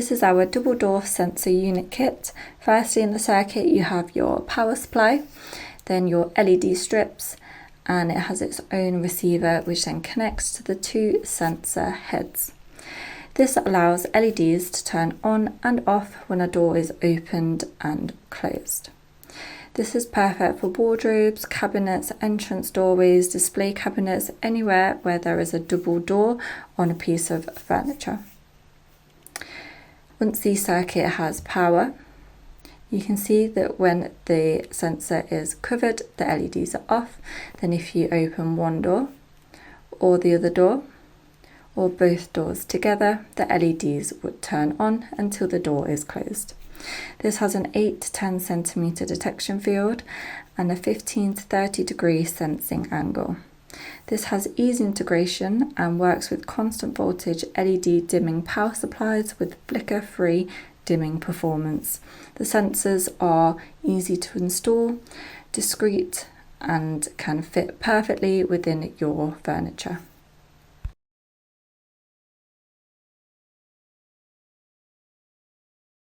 This is our double door sensor unit kit. Firstly, in the circuit you have your power supply, then your LED strips, and it has its own receiver which then connects to the two sensor heads. This allows LEDs to turn on and off when a door is opened and closed. This is perfect for wardrobes, cabinets, entrance doorways, display cabinets, anywhere where there is a double door on a piece of furniture. Once the circuit has power, you can see that when the sensor is covered, the LEDs are off. Then if you open one door or the other door, or both doors together, the LEDs would turn on until the door is closed. This has an 8 to 10 centimeter detection field and a 15 to 30 degree sensing angle. This has easy integration and works with constant voltage LED dimming power supplies with flicker-free dimming performance. The sensors are easy to install, discreet, and can fit perfectly within your furniture.